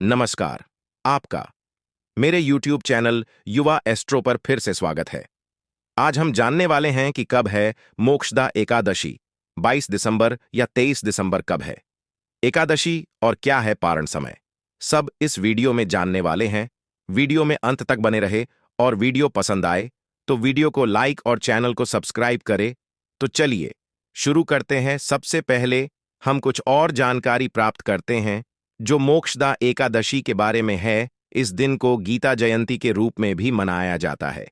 नमस्कार। आपका मेरे YouTube चैनल युवा एस्ट्रो पर फिर से स्वागत है। आज हम जानने वाले हैं कि कब है मोक्षदा एकादशी। 22 दिसंबर या 23 दिसंबर कब है एकादशी और क्या है पारण समय, सब इस वीडियो में जानने वाले हैं। वीडियो में अंत तक बने रहे और वीडियो पसंद आए तो वीडियो को लाइक और चैनल को सब्सक्राइब करें। तो चलिए शुरू करते हैं। सबसे पहले हम कुछ और जानकारी प्राप्त करते हैं जो मोक्षदा एकादशी के बारे में है। इस दिन को गीता जयंती के रूप में भी मनाया जाता है।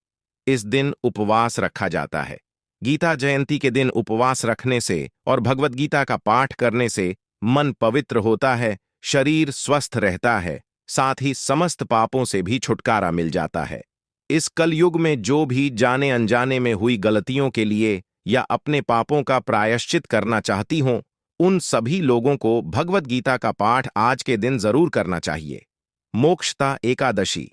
इस दिन उपवास रखा जाता है। गीता जयंती के दिन उपवास रखने से और भगवद गीता का पाठ करने से मन पवित्र होता है, शरीर स्वस्थ रहता है, साथ ही समस्त पापों से भी छुटकारा मिल जाता है। इस कलयुग में जो भी जाने अनजाने में हुई गलतियों के लिए या अपने पापों का प्रायश्चित करना चाहती हों, उन सभी लोगों को भगवद गीता का पाठ आज के दिन जरूर करना चाहिए। मोक्षदा एकादशी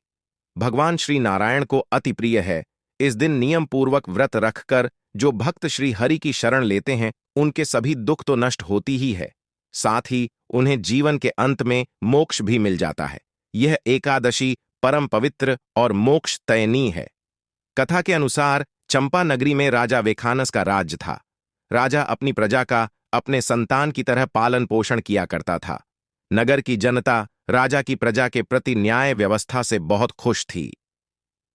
भगवान श्री नारायण को अति प्रिय है। इस दिन नियम पूर्वक व्रत रखकर जो भक्त श्री हरि की शरण लेते हैं उनके सभी दुख तो नष्ट होती ही है, साथ ही उन्हें जीवन के अंत में मोक्ष भी मिल जाता है। यह एकादशी परम पवित्र और मोक्ष तयनीय है। कथा के अनुसार चंपा नगरी में राजा वेखानस का राज्य था। राजा अपनी प्रजा का अपने संतान की तरह पालन पोषण किया करता था। नगर की जनता राजा की प्रजा के प्रति न्याय व्यवस्था से बहुत खुश थी।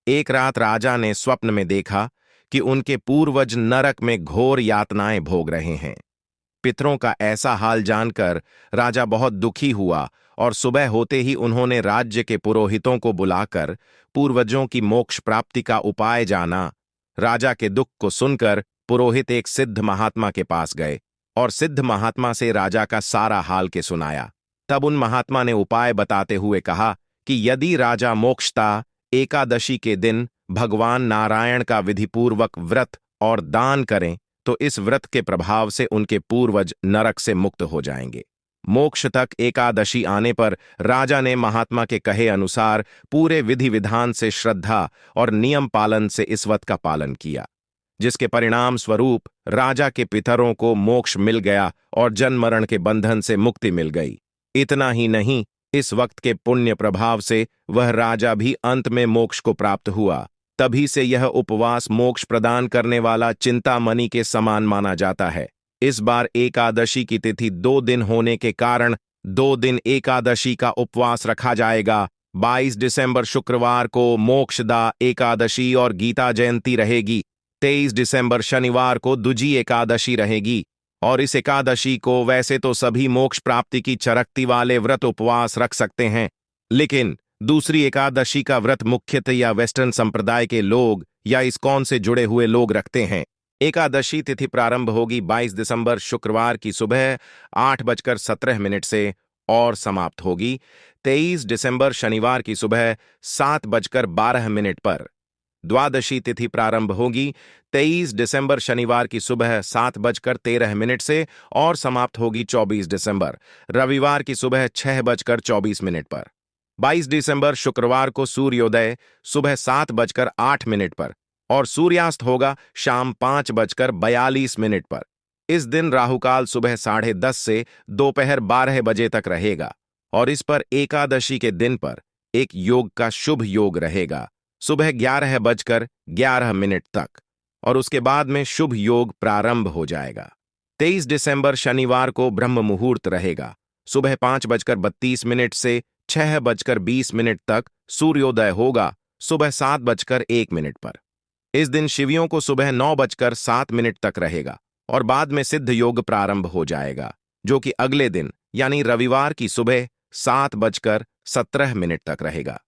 एक रात राजा ने स्वप्न में देखा कि उनके पूर्वज नरक में घोर यातनाएं भोग रहे हैं। पितरों का ऐसा हाल जानकर राजा बहुत दुखी हुआ और सुबह होते ही उन्होंने राज्य के पुरोहितों को बुलाकर पूर्वजों की मोक्ष प्राप्ति का उपाय जाना। राजा के दुख को सुनकर पुरोहित एक सिद्ध महात्मा के पास गए और सिद्ध महात्मा से राजा का सारा हाल के सुनाया। तब उन महात्मा ने उपाय बताते हुए कहा कि यदि राजा मोक्षदा एकादशी के दिन भगवान नारायण का विधिपूर्वक व्रत और दान करें तो इस व्रत के प्रभाव से उनके पूर्वज नरक से मुक्त हो जाएंगे। मोक्ष तक एकादशी आने पर राजा ने महात्मा के कहे अनुसार पूरे विधि विधान से श्रद्धा और नियम पालन से इस व्रत का पालन किया, जिसके परिणाम स्वरूप राजा के पितरों को मोक्ष मिल गया और जन्म मरण के बंधन से मुक्ति मिल गई। इतना ही नहीं, इस वक्त के पुण्य प्रभाव से वह राजा भी अंत में मोक्ष को प्राप्त हुआ। तभी से यह उपवास मोक्ष प्रदान करने वाला चिंतामणि के समान माना जाता है। इस बार एकादशी की तिथि 2 दिन होने के कारण 2 दिन एकादशी का उपवास रखा जाएगा। 22 दिसंबर शुक्रवार को मोक्षदा एकादशी और गीता जयंती रहेगी। 23 दिसंबर शनिवार को दुजी एकादशी रहेगी और इस एकादशी को वैसे तो सभी मोक्ष प्राप्ति की चरक्ति वाले व्रत उपवास रख सकते हैं, लेकिन दूसरी एकादशी का व्रत मुख्यतः या वेस्टर्न संप्रदाय के लोग या इस्कॉन से जुड़े हुए लोग रखते हैं। एकादशी तिथि प्रारंभ होगी 22 दिसंबर शुक्रवार की सुबह 8:17 से और समाप्त होगी 23 दिसंबर शनिवार की सुबह 7:12 पर। द्वादशी तिथि प्रारंभ होगी 23 दिसंबर शनिवार की सुबह 7:13 से और समाप्त होगी 24 दिसंबर रविवार की सुबह 6:24 पर। 22 दिसंबर शुक्रवार को सूर्योदय सुबह 7:08 पर और सूर्यास्त होगा शाम 5:42 पर। इस दिन राहुकाल सुबह 10:30 से दोपहर 12 बजे तक रहेगा और इस पर एकादशी के दिन पर एक योग का शुभ योग रहेगा सुबह 11:11 तक और उसके बाद में शुभ योग प्रारंभ हो जाएगा। 23 दिसंबर शनिवार को ब्रह्म मुहूर्त रहेगा सुबह 5:32 से 6:20 तक। सूर्योदय होगा सुबह 7:01 पर। इस दिन शिवियों को सुबह 9:07 तक रहेगा और बाद में सिद्ध योग प्रारंभ हो जाएगा, जो कि अगले दिन यानी रविवार की सुबह 7:17 तक रहेगा।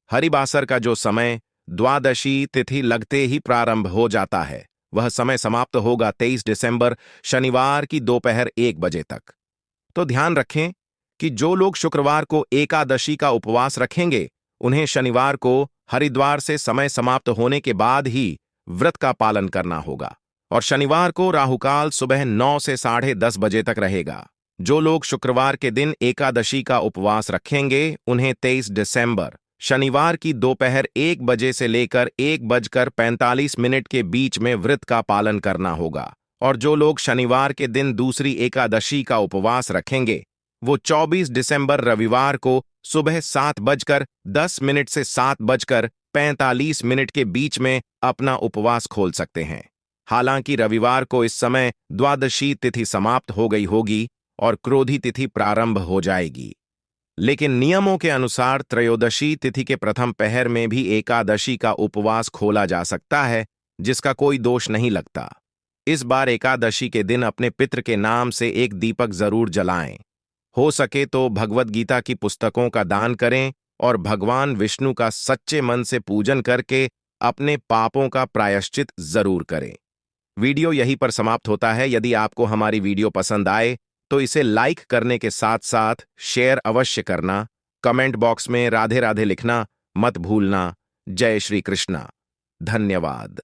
हरिबासर का जो समय द्वादशी तिथि लगते ही प्रारंभ हो जाता है, वह समय समाप्त होगा 23 दिसंबर शनिवार की दोपहर 1 बजे तक। तो ध्यान रखें कि जो लोग शुक्रवार को एकादशी का उपवास रखेंगे उन्हें शनिवार को हरिद्वार से समय समाप्त होने के बाद ही व्रत का पालन करना होगा और शनिवार को राहुकाल सुबह 9 से 10:30 बजे तक रहेगा। जो लोग शुक्रवार के दिन एकादशी का उपवास रखेंगे उन्हें 23 दिसंबर शनिवार की दोपहर 1 बजे से लेकर 1:45 के बीच में व्रत का पालन करना होगा और जो लोग शनिवार के दिन दूसरी एकादशी का उपवास रखेंगे वो 24 दिसंबर रविवार को सुबह 7:10 से 7:45 के बीच में अपना उपवास खोल सकते हैं। हालांकि रविवार को इस समय द्वादशी तिथि समाप्त हो गई होगी और क्रोधी तिथि प्रारंभ हो जाएगी, लेकिन नियमों के अनुसार त्रयोदशी तिथि के प्रथम पहर में भी एकादशी का उपवास खोला जा सकता है, जिसका कोई दोष नहीं लगता। इस बार एकादशी के दिन अपने पितृ के नाम से एक दीपक जरूर जलाएं। हो सके तो भगवद गीता की पुस्तकों का दान करें और भगवान विष्णु का सच्चे मन से पूजन करके अपने पापों का प्रायश्चित जरूर करें। वीडियो यहीं पर समाप्त होता है। यदि आपको हमारी वीडियो पसंद आए तो इसे लाइक करने के साथ साथ शेयर अवश्य करना। कमेंट बॉक्स में राधे राधे लिखना मत भूलना। जय श्री कृष्णा। धन्यवाद।